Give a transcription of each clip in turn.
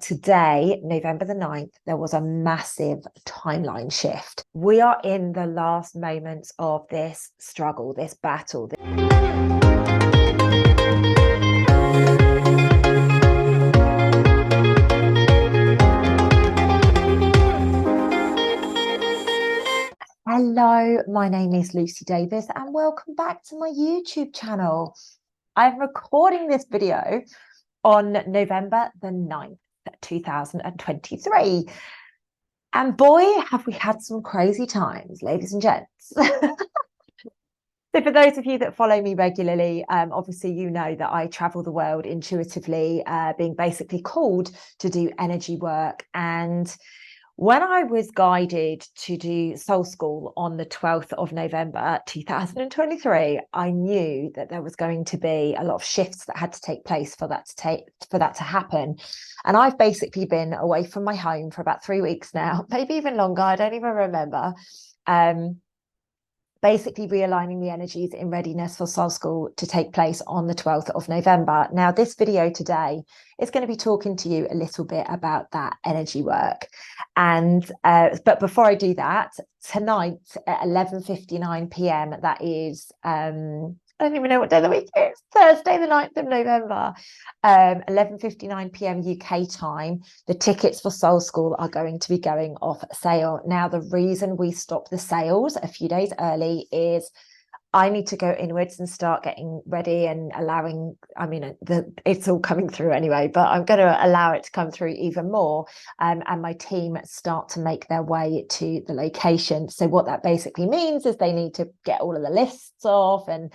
Today, November the 9th, there was a massive timeline shift. We are in the last moments of this struggle, this battle. Hello, my name is Lucy Davis and welcome back to my YouTube channel. I'm recording this video on November the 9th, 2023. And boy, have we had some crazy times, ladies and gents. So for those of you that follow me regularly, obviously you know that I travel the world intuitively, being basically called to do energy work. And when I was guided to do Soul School on the 12th of November 2023, I knew that there was going to be a lot of shifts that had to take place for that to happen. And I've basically been away from my home for about 3 weeks now, maybe even longer, I don't even remember. Basically realigning the energies in readiness for Soul School to take place on the 12th of November. Now, this video today is going to be talking to you a little bit about that energy work. And but before I do that, tonight at 11:59 p.m, that is I don't even know what day of the week it is. Thursday, the 9th of November, 11:59 p.m. UK time. The tickets for Soul School are going to be going off sale. Now, the reason we stopped the sales a few days early is I need to go inwards and start getting ready and allowing, I mean, it's all coming through anyway, but I'm going to allow it to come through even more. And my team start to make their way to the location. So what that basically means is they need to get all of the lists off and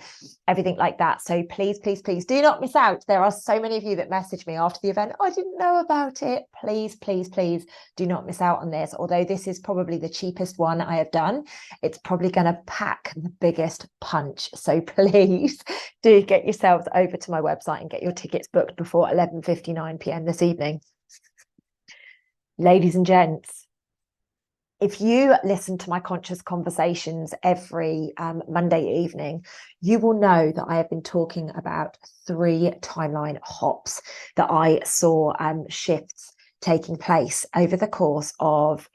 everything like that. So please, please, please do not miss out. There are so many of you that message me after the event. I didn't know about it. Please, please, please do not miss out on this. Although this is probably the cheapest one I have done, it's probably going to pack the biggest punch. So please do get yourselves over to my website and get your tickets booked before 11:59 p.m. this evening. Ladies and gents, if you listen to my conscious conversations every Monday evening, you will know that I have been talking about 3 timeline hops that I saw shifts taking place over the course of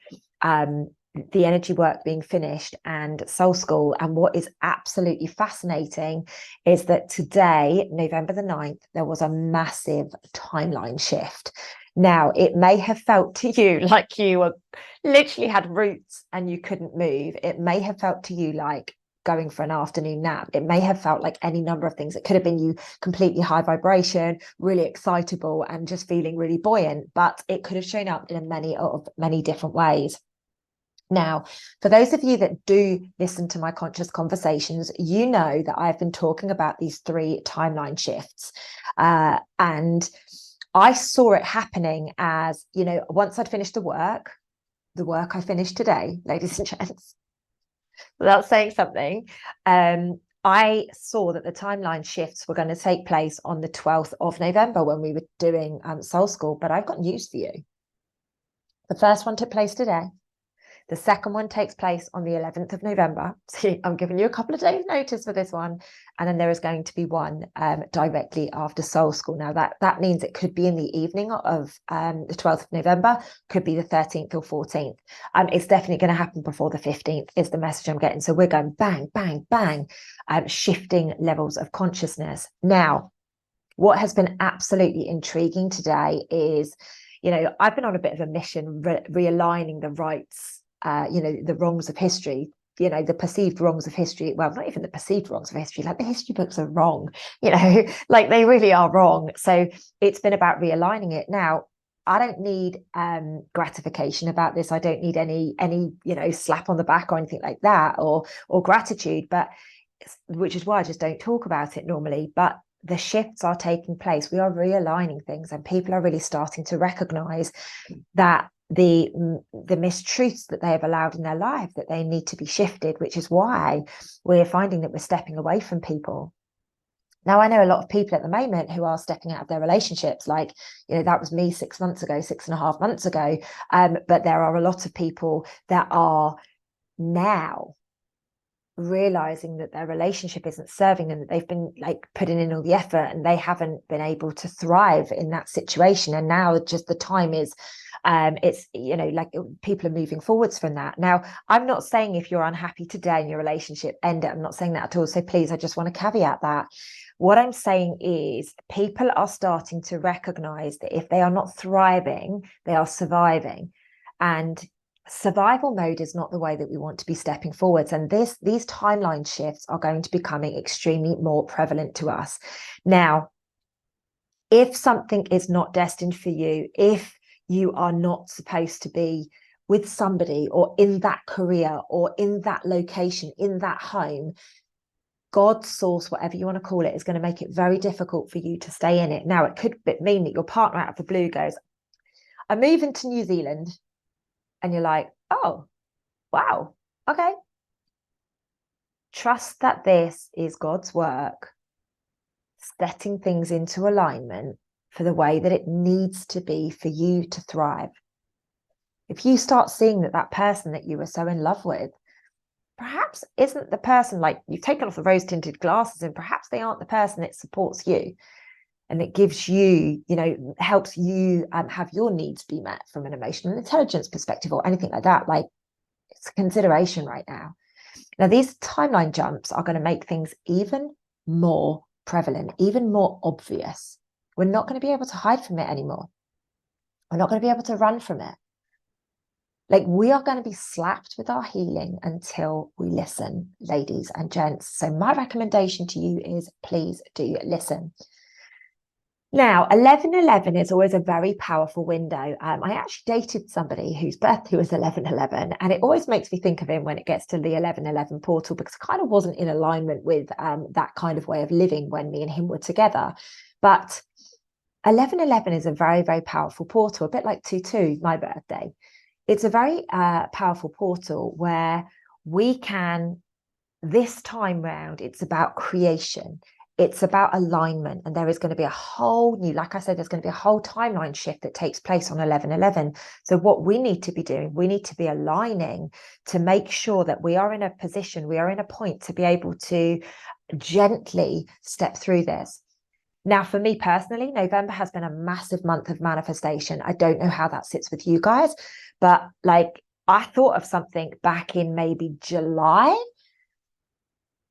the energy work being finished and Soul School. And what is absolutely fascinating is that today, November the 9th, there was a massive timeline shift. Now, it may have felt to you like you were literally had roots and you couldn't move. It may have felt to you like going for an afternoon nap. It may have felt like any number of things. It could have been you completely high vibration, really excitable and just feeling really buoyant, but it could have shown up in many different ways. Now, for those of you that do listen to my conscious conversations, you know that I've been talking about these 3 timeline shifts. And I saw it happening as, you know, once I'd finished the work I finished today, ladies and gents, without saying something, I saw that the timeline shifts were going to take place on the 12th of November when we were doing Soul School. But I've got news for you. The first one took place today. The second one takes place on the 11th of November. So I'm giving you a couple of days notice for this one. And then there is going to be one directly after Soul School. Now that means it could be in the evening of the 12th of November, could be the 13th or 14th. It's definitely going to happen before the 15th is the message I'm getting. So we're going bang, bang, bang, shifting levels of consciousness. Now, what has been absolutely intriguing today is, you know, I've been on a bit of a mission realigning the rights, the wrongs of history, you know, the perceived wrongs of history. Well, not even the perceived wrongs of history, like the history books are wrong, you know, like they really are wrong. So it's been about realigning it. Now, I don't need gratification about this. I don't need any, you know, slap on the back or anything like that, or gratitude, but which is why I just don't talk about it normally. But the shifts are taking place. We are realigning things, and people are really starting to recognize that the mistruths that they have allowed in their life, that they need to be shifted, which is why we're finding that we're stepping away from people. Now, I know a lot of people at the moment who are stepping out of their relationships, like, you know, that was me 6 months ago, 6.5 months ago. But there are a lot of people that are now realizing that their relationship isn't serving them, that they've been like putting in all the effort and they haven't been able to thrive in that situation. And now just the time is, it's, you know, like people are moving forwards from that. Now, I'm not saying if you're unhappy today in your relationship, end it. I'm not saying that at all. So please, I just want to caveat that. What I'm saying is people are starting to recognize that if they are not thriving, they are surviving. And survival mode is not the way that we want to be stepping forwards. And these timeline shifts are going to be becoming extremely more prevalent to us. Now, if something is not destined for you, if you are not supposed to be with somebody or in that career or in that location, in that home, God's source, whatever you want to call it, is going to make it very difficult for you to stay in it. Now, it could mean that your partner out of the blue goes, I'm moving to New Zealand. And you're like, oh, wow, okay. Trust that this is God's work, setting things into alignment for the way that it needs to be for you to thrive. If you start seeing that person that you were so in love with perhaps isn't the person, like you've taken off the rose-tinted glasses, and perhaps they aren't the person that supports you and it gives you, you know, helps you have your needs be met from an emotional intelligence perspective or anything like that, like it's a consideration right now. Now, these timeline jumps are going to make things even more prevalent, even more obvious. We're not going to be able to hide from it anymore. We're not going to be able to run from it. Like, we are going to be slapped with our healing until we listen, ladies and gents. So my recommendation to you is please do listen. Now, 11/11 is always a very powerful window. I actually dated somebody whose birthday was 11/11, and it always makes me think of him when it gets to the 11/11 portal, because I kind of wasn't in alignment with that kind of way of living when me and him were together. But 11/11 is a very, very powerful portal, a bit like 22, my birthday. It's a very powerful portal where we can, this time round, it's about creation. It's about alignment, and there is going to be a whole new, like I said, there's going to be a whole timeline shift that takes place on 11/11. So what we need to be doing, we need to be aligning to make sure that we are in a position, we are in a point to be able to gently step through this. Now, for me personally, November has been a massive month of manifestation. I don't know how that sits with you guys, but like I thought of something back in maybe July.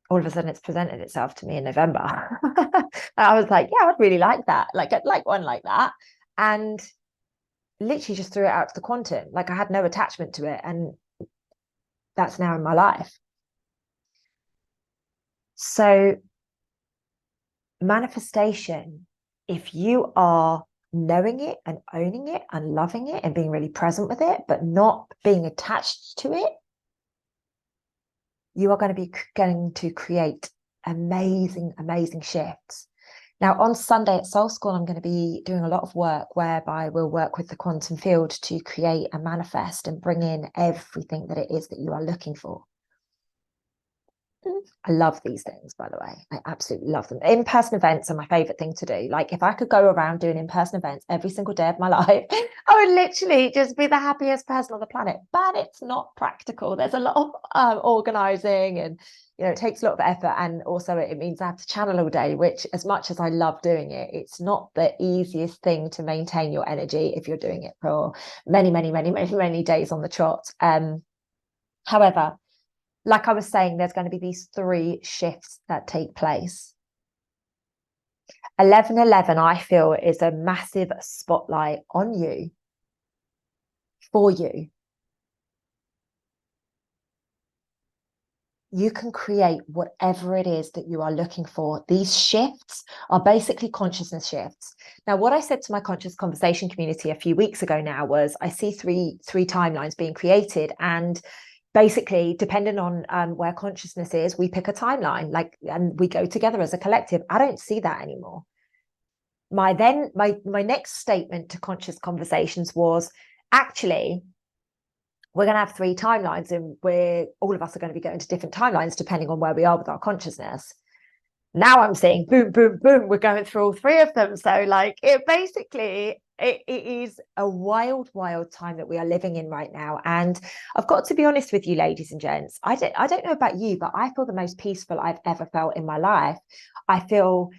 All of a sudden it's presented itself to me in November. I was like, yeah, I'd really like that. Like, I'd like one like that. And literally just threw it out to the quantum. Like, I had no attachment to it. And that's now in my life. So manifestation, if you are knowing it and owning it and loving it and being really present with it, but not being attached to it, you are going to create amazing, amazing shifts. Now, on Sunday at Soul School, I'm going to be doing a lot of work whereby we'll work with the quantum field to create and manifest and bring in everything that it is that you are looking for. I love these things, by the way. I absolutely love them. In-person events are my favorite thing to do. Like, if I could go around doing in-person events every single day of my life, I would literally just be the happiest person on the planet. But it's not practical. There's a lot of organizing, and you know, it takes a lot of effort, and also it means I have to channel all day, which, as much as I love doing it, it's not the easiest thing to maintain your energy if you're doing it for many, many, many, many, many days on the trot. However, like I was saying, there's going to be these 3 shifts that take place. 11/11, I feel, is a massive spotlight on you, for you. You can create whatever it is that you are looking for. These shifts are basically consciousness shifts. Now, what I said to my conscious conversation community a few weeks ago now was, I see three timelines being created, and basically, depending on where consciousness is, we pick a timeline, like, and we go together as a collective. I don't see that anymore. My next statement to conscious conversations was, actually, we're going to have 3 timelines, and all of us are going to be going to different timelines depending on where we are with our consciousness. Now I'm seeing boom, boom, boom, we're going through all 3 of them. So like, it basically, it is a wild time that we are living in right now. And I've got to be honest with you, ladies and gents, I don't know about you, but I feel the most peaceful I've ever felt in my life. I feel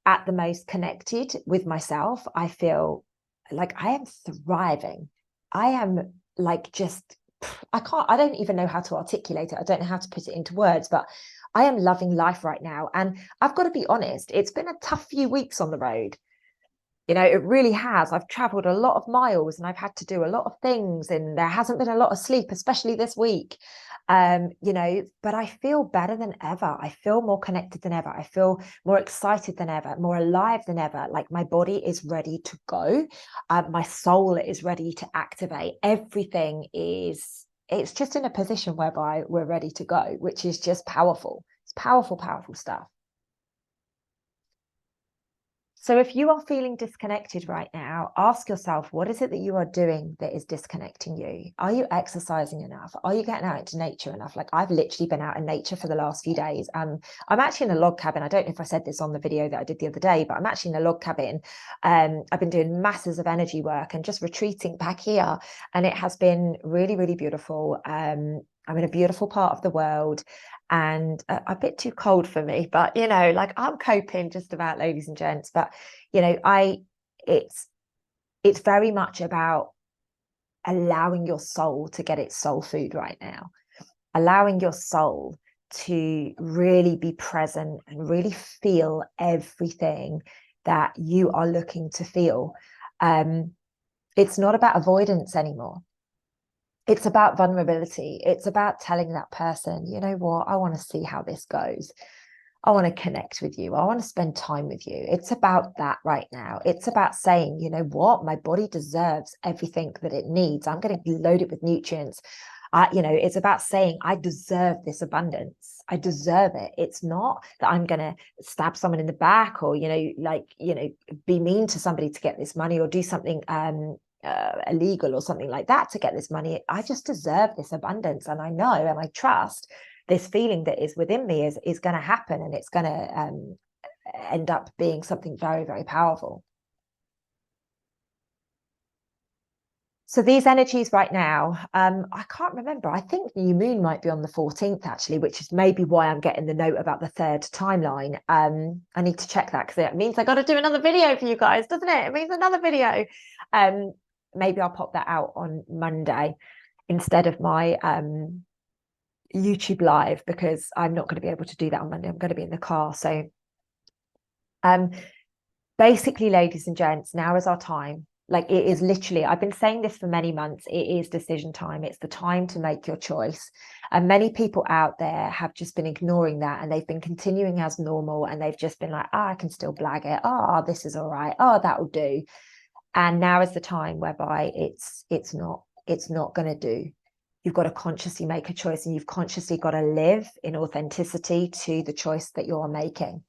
at the most connected with myself. I feel like I am thriving. I am like I don't even know how to articulate it. I don't know how to put it into words, but I am loving life right now. And I've got to be honest, it's been a tough few weeks on the road. You know, it really has. I've traveled a lot of miles and I've had to do a lot of things, and there hasn't been a lot of sleep, especially this week. You know, but I feel better than ever. I feel more connected than ever. I feel more excited than ever, more alive than ever. Like my body is ready to go. My soul is ready to activate. Everything it's just in a position whereby we're ready to go, which is just powerful. It's powerful, powerful stuff. So if you are feeling disconnected right now, ask yourself, what is it that you are doing that is disconnecting you? Are you exercising enough? Are you getting out into nature enough? Like I've literally been out in nature for the last few days. I'm actually in a log cabin. I don't know if I said this on the video that I did the other day, but I'm actually in a log cabin. I've been doing masses of energy work and just retreating back here. And it has been really, really beautiful. I'm in a beautiful part of the world, and a bit too cold for me, but you know, like I'm coping just about, ladies and gents. But you know, it's very much about allowing your soul to get its soul food right now, allowing your soul to really be present and really feel everything that you are looking to feel. It's not about avoidance anymore. It's about vulnerability. It's about telling that person, you know what, I want to see how this goes. I want to connect with you. I want to spend time with you. It's about that right now. It's about saying, you know what, my body deserves everything that it needs. I'm going to load it with nutrients. You know, it's about saying, I deserve this abundance. I deserve it. It's not that I'm going to stab someone in the back or, you know, like, you know, be mean to somebody to get this money or do something illegal or something like that to get this money. I just deserve this abundance, and I know and I trust this feeling that is within me is going to happen, and it's going to end up being something very, very powerful. So these energies right now, I can't remember. I think new moon might be on the 14th actually, which is maybe why I'm getting the note about the third timeline. I need to check that because it means I got to do another video for you guys, doesn't it? It means another video. Maybe I'll pop that out on Monday instead of my YouTube live, because I'm not going to be able to do that on Monday. I'm going to be in the car. So basically, ladies and gents, now is our time. Like it is literally, I've been saying this for many months, it is decision time. It's the time to make your choice. And many people out there have just been ignoring that, and they've been continuing as normal, and they've just been like, I can still blag it. Oh, this is all right. Oh, that will do. And now is the time whereby it's not going to do. You've got to consciously make a choice, and you've consciously got to live in authenticity to the choice that you're making.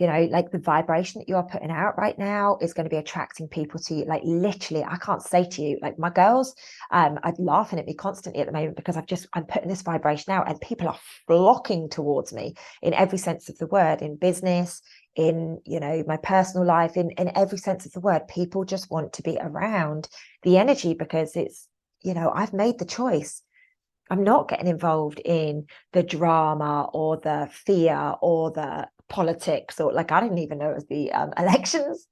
You know, like the vibration that you are putting out right now is going to be attracting people to you. Like literally, I can't say to you, like my girls, I'm laughing at me constantly at the moment because I'm putting this vibration out, and people are flocking towards me in every sense of the word, in business, in, you know, my personal life, in every sense of the word. People just want to be around the energy because it's, you know, I've made the choice. I'm not getting involved in the drama or the fear or the politics, or like I didn't even know it was the elections.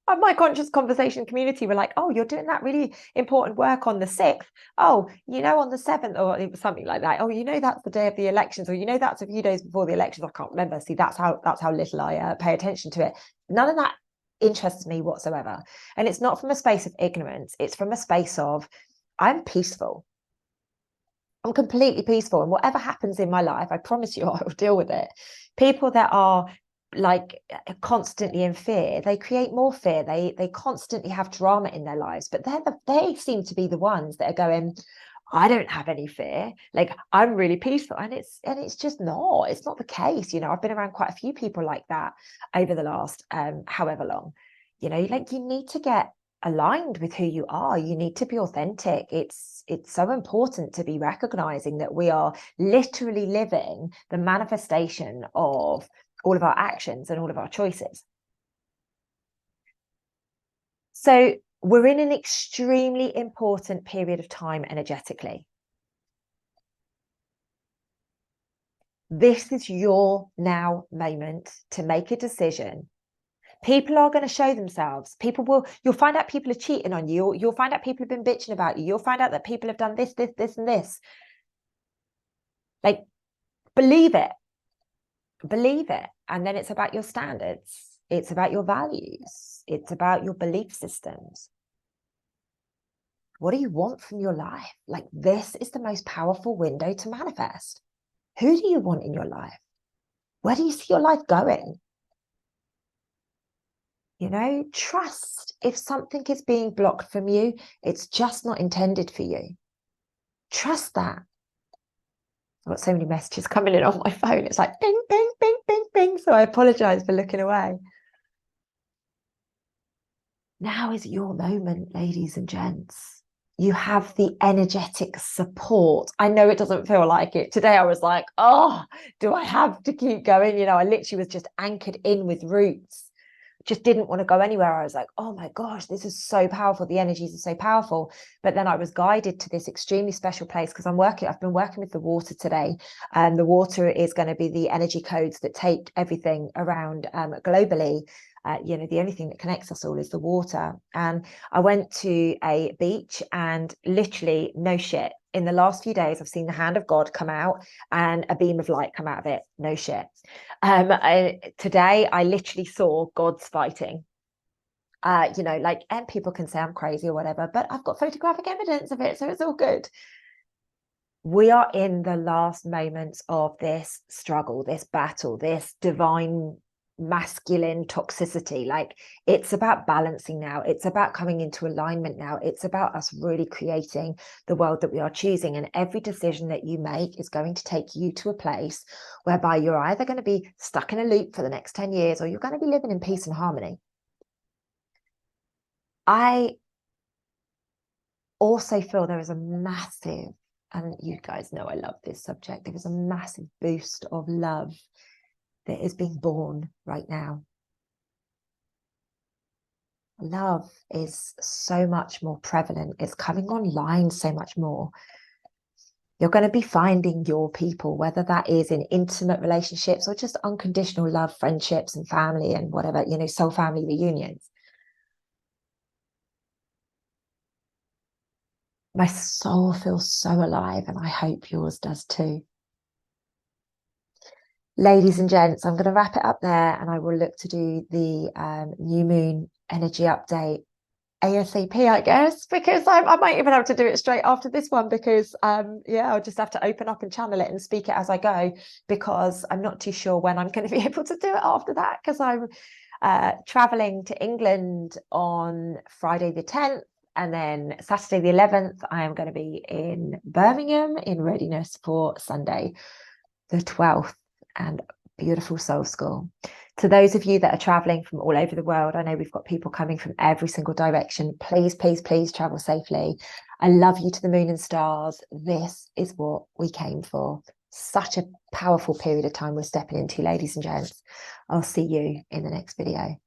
My conscious conversation community were like, oh, you're doing that really important work on the 6th. Oh, you know, on the 7th, or it was something like that. Oh, you know, that's the day of the elections, or you know, that's a few days before the elections. I can't remember. See, that's how little I pay attention to it. None of that interests me whatsoever. And it's not from a space of ignorance. It's from a space of, I'm peaceful. I'm completely peaceful, and whatever happens in my life, I promise you I will deal with it. People that are like constantly in fear, they create more fear. They constantly have drama in their lives, but they seem to be the ones that are going, I don't have any fear, like I'm really peaceful. And it's just not, it's not the case. You know, I've been around quite a few people like that over the last however long. You know, like you need to get aligned with who you are. You need to be authentic. It's so important to be recognizing that we are literally living the manifestation of all of our actions and all of our choices. So we're in an extremely important period of time energetically. This is your now moment to make a decision. People are going to show themselves. You'll find out people are cheating on you. You'll find out people have been bitching about you. You'll find out that people have done this, and this. Like, believe it. Believe it. And then it's about your standards. It's about your values. It's about your belief systems. What do you want from your life? Like, this is the most powerful window to manifest. Who do you want in your life? Where do you see your life going? You know, trust if something is being blocked from you, it's just not intended for you. Trust that. I've got so many messages coming in on my phone. It's like bing, bing, bing, bing, bing. So I apologize for looking away. Now is your moment, ladies and gents. You have the energetic support. I know it doesn't feel like it. Today I was like, oh, do I have to keep going? You know, I literally was just anchored in with roots. Just didn't want to go anywhere. I was like, oh my gosh, this is so powerful. The energies are so powerful. But then I was guided to this extremely special place because I've been working with the water today. And the water is going to be the energy codes that take everything around globally. You know, the only thing that connects us all is the water. And I went to a beach and literally, no shit, in the last few days, I've seen the hand of God come out and a beam of light come out of it. No shit. Today, I literally saw gods fighting. You know, like, and people can say I'm crazy or whatever, but I've got photographic evidence of it, so it's all good. We are in the last moments of this struggle, this battle, this divine masculine toxicity. Like, it's about balancing now. It's about coming into alignment now. It's about us really creating the world that we are choosing. And every decision that you make is going to take you to a place whereby you're either going to be stuck in a loop for the next 10 years or you're going to be living in peace and harmony. I also feel there is a massive, and you guys know I love this subject, there is a massive boost of love that is being born right now. Love is so much more prevalent. It's coming online so much more. You're going to be finding your people, whether that is in intimate relationships or just unconditional love, friendships and family and whatever, you know, soul family reunions. My soul feels so alive, and I hope yours does too. Ladies and gents, I'm going to wrap it up there, and I will look to do the new moon energy update ASAP, I guess, because I might even have to do it straight after this one because yeah, I'll just have to open up and channel it and speak it as I go, because I'm not too sure when I'm going to be able to do it after that, because I'm traveling to England on Friday the 10th, and then Saturday the 11th I am going to be in Birmingham in readiness for Sunday the 12th and beautiful Soul School. To those of you that are traveling from all over the world, I know we've got people coming from every single direction. Please, please, please travel safely. I love you to the moon and stars. This is what we came for. Such a powerful period of time we're stepping into, ladies and gents. I'll see you in the next video.